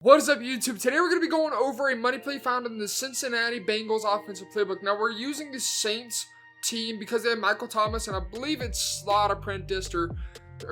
What is up, YouTube? Today we're going to be going over a money play found in the Cincinnati Bengals offensive playbook. Now we're using the Saints team because they have Michael Thomas, and I believe it's slot apprenticed or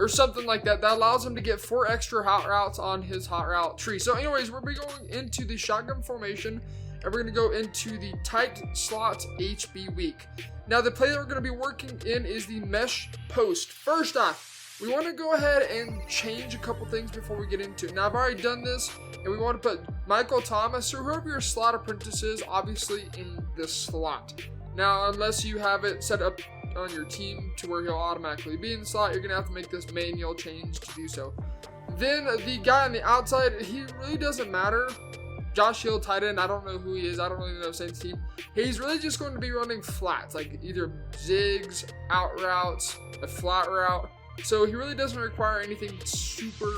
something like that. That allows him to get 4 extra hot routes on his hot route tree. So anyways, we're going into the shotgun formation, and we're going to go into the tight slot HB weak. Now the play that we're going to be working in is the mesh post. First off, we want to go ahead and change a couple things before we get into it. Now, I've already done this, and we want to put Michael Thomas, or whoever your slot apprentice is, obviously in the slot. Now, unless you have it set up on your team to where he'll automatically be in the slot, you're going to have to make this manual change to do so. Then, the guy on the outside, he really doesn't matter. Josh Hill, tight end, I don't know who he is. I don't really know Saints team. He's really just going to be running flats, like either zigs, out routes, a flat route. So he really doesn't require anything super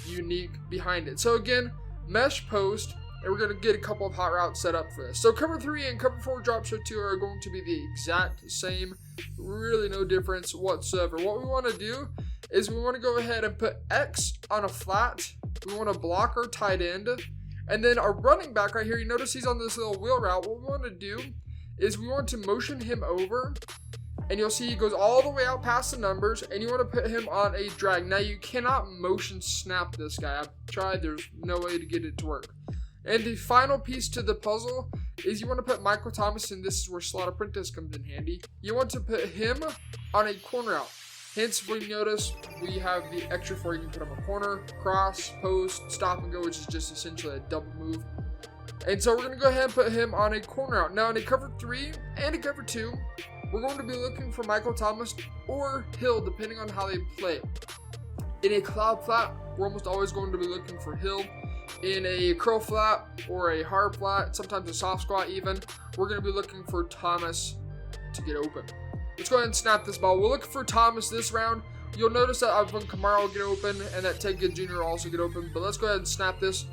unique behind it. So again, mesh post, and we're going to get a couple of hot routes set up for this. So cover 3 and cover 4 drop show 2 are going to be the exact same. Really no difference whatsoever. What we want to do is we want to go ahead and put X on a flat. We want to block our tight end. And then our running back right here, you notice he's on this little wheel route. What we want to do is we want to motion him over. And you'll see he goes all the way out past the numbers, and you want to put him on a drag. Now, you cannot motion snap this guy. I've tried. There's no way to get it to work. And the final piece to the puzzle is you want to put Michael Thomas, and this is where slot apprentice comes in handy. You want to put him on a corner out. Hence, when you notice, we have the extra 4. You can put him on corner, cross, post, stop and go, which is just essentially a double move. And so we're going to go ahead and put him on a corner out. Now, in a cover 3 and a cover 2, we're going to be looking for Michael Thomas or Hill, depending on how they play. In a cloud flat, we're almost always going to be looking for Hill. In a curl flat or a hard flat, sometimes a soft squat even, we're going to be looking for Thomas to get open. Let's go ahead and snap this ball. We'll look for Thomas this round. You'll notice that Alvin Kamara will get open and that Ted Ginn Jr. will also get open. But let's go ahead and snap this.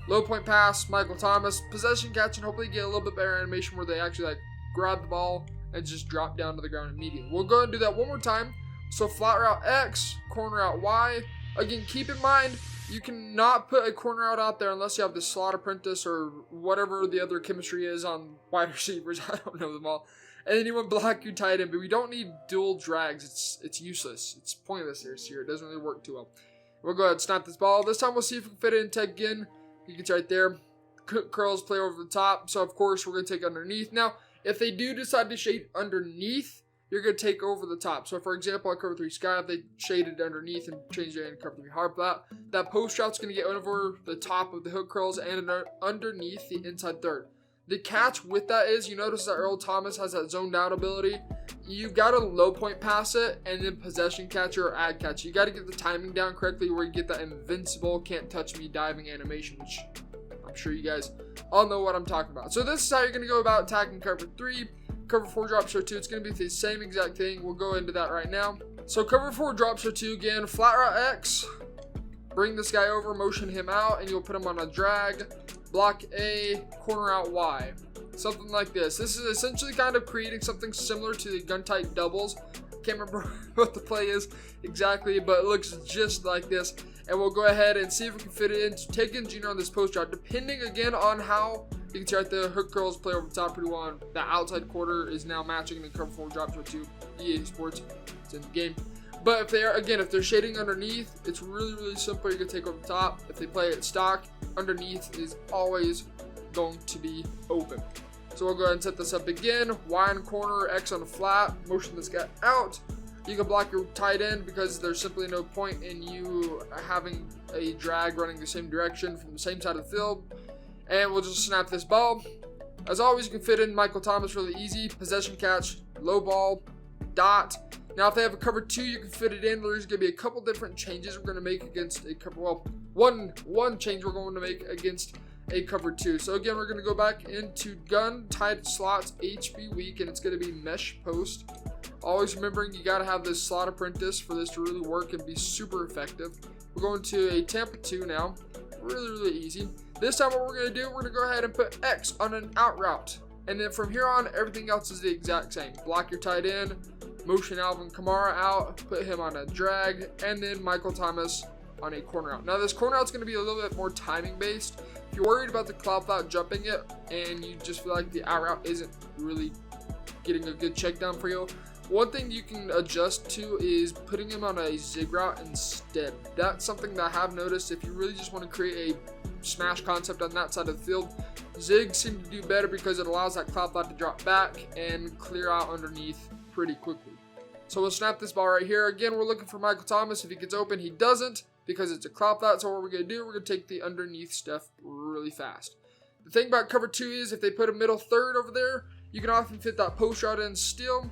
Low point pass, Michael Thomas. Possession catch, and hopefully get a little bit better animation where they actually grab the ball and just drop down to the ground immediately. We'll go ahead and do that one more time. So flat route X, corner out Y. Again, keep in mind, you cannot put a corner out there unless you have the slot apprentice or whatever the other chemistry is on wide receivers. I don't know them all. And then you want to block your tight end, but we don't need dual drags. It's useless. It's pointless here. It doesn't really work too well. We'll go ahead and snap this ball. This time we'll see if we can fit it in Ted Ginn. He gets right there. Curls play over the top. So, of course, we're going to take underneath. Now, if they do decide to shade underneath, you're going to take over the top. So, for example, at cover 3 sky, if they shaded underneath and changed it into cover 3 hard flat, that post route's going to get over the top of the hook curls and underneath the inside third. The catch with that is, you notice that Earl Thomas has that zoned out ability. You got to low point pass it and then possession catcher or ad catch. You got to get the timing down correctly where you get that invincible can't touch me diving animation, which I'm sure you guys all know what I'm talking about. So this is how you're going to go about attacking cover 3. Cover 4 drop show 2. It's going to be the same exact thing. We'll go into that right now. So cover 4 drop show 2 again. Flat route X. Bring this guy over, motion him out, and you'll put him on a drag. Block A, corner out Y. Something like this. This is essentially kind of creating something similar to the gun tight doubles. Can't remember what the play is exactly, but it looks just like this. And we'll go ahead and see if we can fit it in. Ted Ginn Jr. on this post route, depending again on how you can see right there. Hook curls play over the top pretty well. The outside quarter is now matching the cover 4 drop show 2. EA Sports, it's in the game. But if they're shading underneath, it's really simple. You're gonna take over the top. If they play it stock, underneath is always going to be open. So we'll go ahead and set this up again. Y in corner, X on the flat. Motion this guy out. You can block your tight end because there's simply no point in you having a drag running the same direction from the same side of the field. And we'll just snap this ball. As always, you can fit in Michael Thomas really easy. Possession catch, low ball, dot. Now, if they have a cover 2, you can fit it in. There's going to be a couple different changes we're going to make against a cover. Well, one change we're going to make against a cover 2. So again, we're going to go back into gun tight slots HB weak, and it's going to be mesh post. Always remembering you got to have this slot apprentice for this to really work and be super effective. We're going to a Tampa 2 now. Really easy. This time what we're going to do, we're going to go ahead and put X on an out route. And then from here on, everything else is the exact same. Block your tight end, motion Alvin Kamara out, put him on a drag, and then Michael Thomas on a corner out. Now this corner out is going to be a little bit more timing based. If you're worried about the cloud flat jumping it and you just feel like the out route isn't really getting a good check down for you, one thing you can adjust to is putting him on a zig route instead. That's something that I have noticed. If you really just want to create a smash concept on that side of the field, zigs seem to do better because it allows that cloud flat to drop back and clear out underneath pretty quickly. So we'll snap this ball right here. Again, we're looking for Michael Thomas. If he gets open, he doesn't because it's a cloud flat. So what we're going to do, we're going to take the underneath stuff really fast. The thing about cover 2 is if they put a middle third over there, you can often fit that post route in still.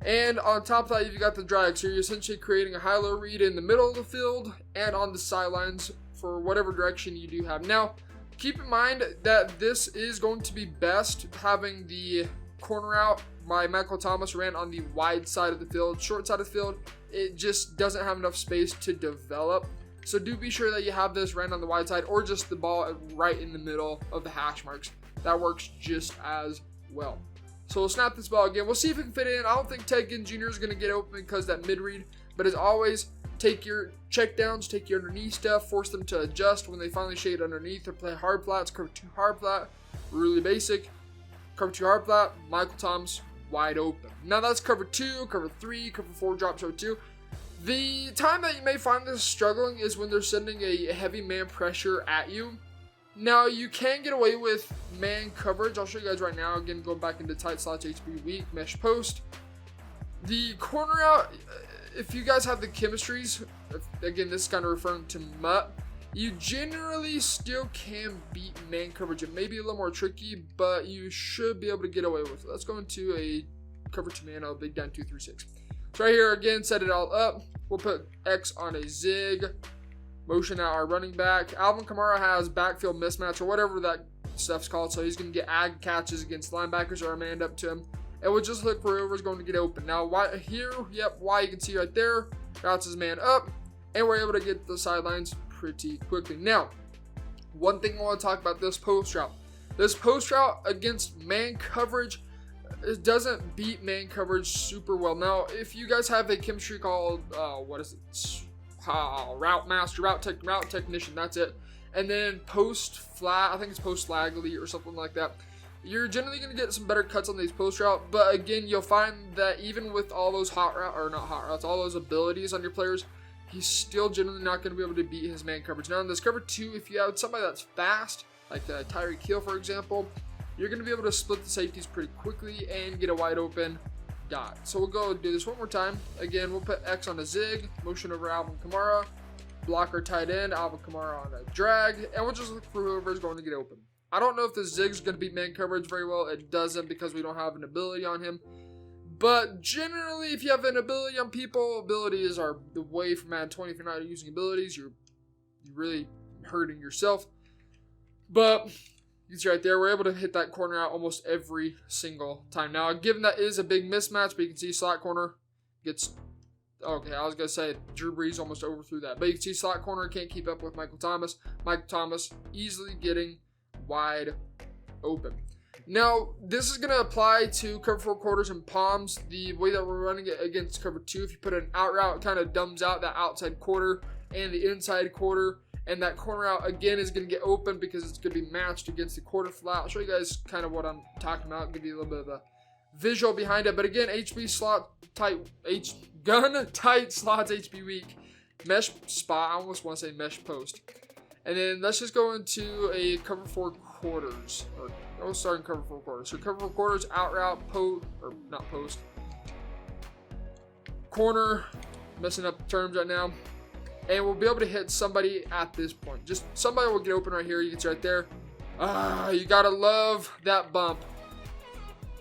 And on top of that, you've got the drag. So you're essentially creating a high-low read in the middle of the field and on the sidelines for whatever direction you do have. Now, keep in mind that this is going to be best having the corner out by Michael Thomas ran on the wide side of the field. Short side of the field, it just doesn't have enough space to develop. So do be sure that you have this ran on the wide side or just the ball right in the middle of the hash marks. That works just as well. So we'll snap this ball again. We'll see if we can fit it in. I don't think Ted Ginn Jr. is going to get open because that mid read. But as always, take your check downs, take your underneath stuff, force them to adjust when they finally shade underneath or play hard flats, cover 2 hard flat, really basic. Cover 2 hard flat, Michael Thomas wide open. Now that's cover 2, cover 3, cover 4 drop show 2. The time that you may find this struggling is when they're sending a heavy man pressure at you. Now, you can get away with man coverage. I'll show you guys right now. Again, going back into tight slots, HB weak, mesh post. The corner out, if you guys have the chemistries, again, this is kind of referring to Mutt, you generally still can beat man coverage. It may be a little more tricky, but you should be able to get away with it. Let's go into a cover 2 man, big down 2, 3, 6. So right here, again, set it all up. We'll put X on a zig. Motion out our running back. Alvin Kamara has backfield mismatch or whatever that stuff's called. So he's going to get ag catches against linebackers or a man up to him. And we'll just look for whoever's going to get open. Now, why here, yep, Y you can see right there. Routes his man up. And we're able to get the sidelines pretty quickly. Now, one thing I want to talk about this post route. This post route against man coverage, it doesn't beat man coverage super well. Now, if you guys have a chemistry called, what is it? Route master, route technician, that's it. And then post flat, I think it's post flag elite or something like that. You're generally going to get some better cuts on these post route, but again, you'll find that even with all those all those abilities on your players, he's still generally not going to be able to beat his man coverage. Now in this cover 2, if you have somebody that's fast, like Tyreek Hill for example, you're going to be able to split the safeties pretty quickly and get a wide open dot. So we'll go do this one more time. Again, we'll put X on a zig, motion over Alvin Kamara, blocker tight end, Alvin Kamara on a drag, and we'll just look for whoever is going to get open. I don't know if this zig is going to beat man coverage very well. It doesn't because we don't have an ability on him. But generally, if you have an ability on people, abilities are the way for Madden 20. If you're not using abilities, you're really hurting yourself. But you see right there, we're able to hit that corner out almost every single time. Now, given that is a big mismatch, but you can see slot corner gets... Okay, I was going to say Drew Brees almost overthrew that. But you can see slot corner can't keep up with Michael Thomas. Michael Thomas easily getting wide open. Now, this is going to apply to cover 4 quarters and palms. The way that we're running it against cover 2, if you put an out route, it kind of dumbs out that outside quarter and the inside quarter. And that corner out, again, is going to get open because it's going to be matched against the quarter flat. I'll show you guys kind of what I'm talking about. Give you a little bit of a visual behind it. But again, HB slot tight, gun tight slots, HB weak. Mesh spot, I almost want to say mesh post. And then let's just go into a cover 4 quarters. Or we'll start in cover 4 quarters. So cover 4 quarters, out route, post. Corner, messing up the terms right now. And we'll be able to hit somebody at this point. Just somebody will get open right here. You can see right there. You gotta love that bump.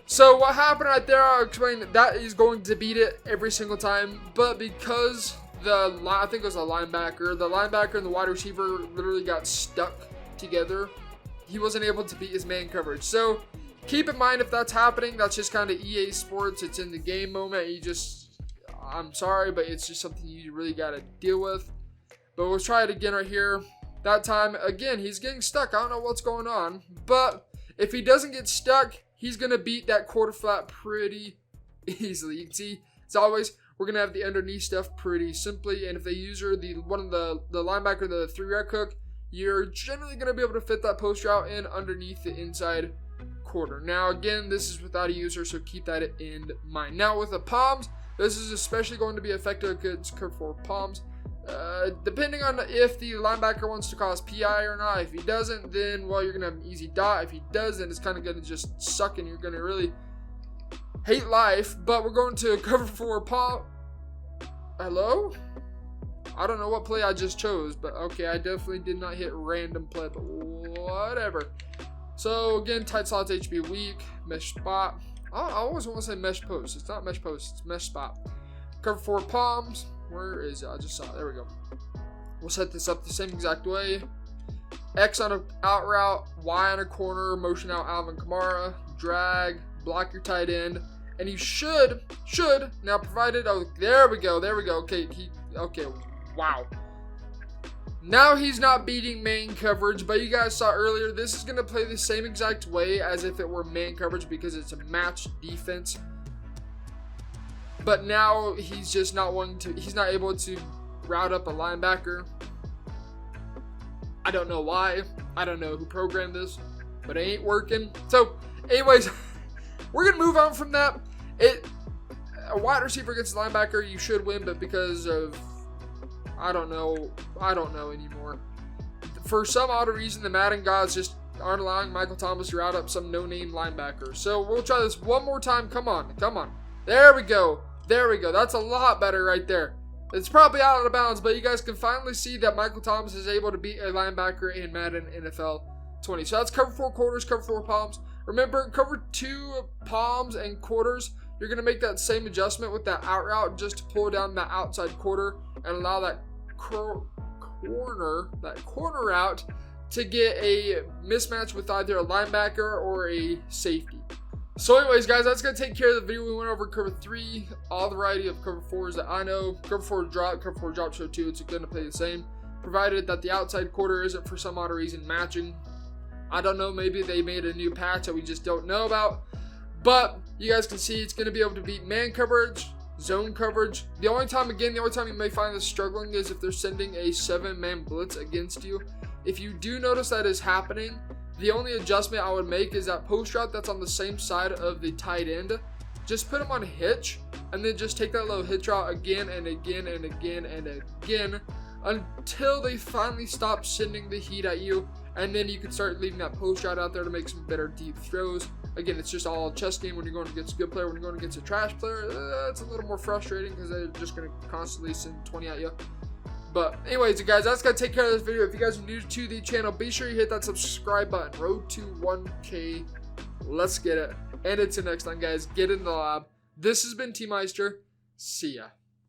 So what happened right there, I'll explain. That is going to beat it every single time. But because I think it was the linebacker and the wide receiver literally got stuck together, he wasn't able to beat his man coverage. So keep in mind if that's happening, that's just kind of EA Sports. It's in the game moment. I'm sorry, but it's just something you really got to deal with. But we'll try it again right here. That time, again, he's getting stuck. I don't know what's going on. But if he doesn't get stuck, he's going to beat that quarter flat pretty easily. You can see, as always, we're going to have the underneath stuff pretty simply. And if they use one of the linebacker, the 3-route cook, you're generally going to be able to fit that post route in underneath the inside quarter. Now, again, this is without a user, so keep that in mind. Now, with the palms, this is especially going to be effective against cover 4 palms. Depending on if the linebacker wants to cause PI or not. If he doesn't, then, well, you're going to have an easy dot. If he does, then it's kind of going to just suck and you're going to really hate life. But we're going to cover 4 palm. Hello? I don't know what play I just chose, but okay, I definitely did not hit random play, but whatever. So, again, tight slots, HB weak, mesh spot. I always want to say mesh post. It's not mesh post, it's mesh spot. Cover 4 palms. Where is it? I just saw it. There we go. We'll set this up the same exact way. X on an out route, Y on a corner, motion out Alvin Kamara, drag, block your tight end, and you should, now provided, oh, there we go. Okay, wow. Now he's not beating man coverage, but you guys saw earlier, this is going to play the same exact way as if it were man coverage because it's a match defense. But now he's just not he's not able to route up a linebacker. I don't know why. I don't know who programmed this, but it ain't working. So, anyways, we're going to move on from that. A wide receiver against a linebacker, you should win, but because of, I don't know anymore. For some odd reason, the Madden gods just aren't allowing Michael Thomas to route up some no-name linebacker. So we'll try this one more time. Come on. There we go. That's a lot better right there. It's probably out of bounds, but you guys can finally see that Michael Thomas is able to beat a linebacker in Madden NFL 20. So that's cover 4 quarters, cover 4 palms. Remember, cover 2 palms and quarters, you're going to make that same adjustment with that out route just to pull down that outside quarter and allow that corner route to get a mismatch with either a linebacker or a safety. So anyways, guys, that's going to take care of the video. We went over cover 3, all the variety of cover 4s that I know. Cover 4 drop show 2, it's going to play the same, provided that the outside quarter isn't for some odd reason matching. I don't know, maybe they made a new patch that we just don't know about. But you guys can see it's going to be able to beat man coverage, zone coverage. The only time you may find this struggling is if they're sending a 7-man blitz against you. If you do notice that is happening, the only adjustment I would make is that post route that's on the same side of the tight end. Just put them on hitch, and then just take that little hitch route again and again and again and again until they finally stop sending the heat at you, and then you can start leaving that post route out there to make some better deep throws. Again, it's just all chess game when you're going against a good player. When you're going against a trash player, it's a little more frustrating because they're just going to constantly send 20 at you. But anyways, you guys, that's going to take care of this video. If you guys are new to the channel, be sure you hit that subscribe button. Road to 1K. Let's get it. And until next time, guys, get in the lab. This has been Meister. See ya.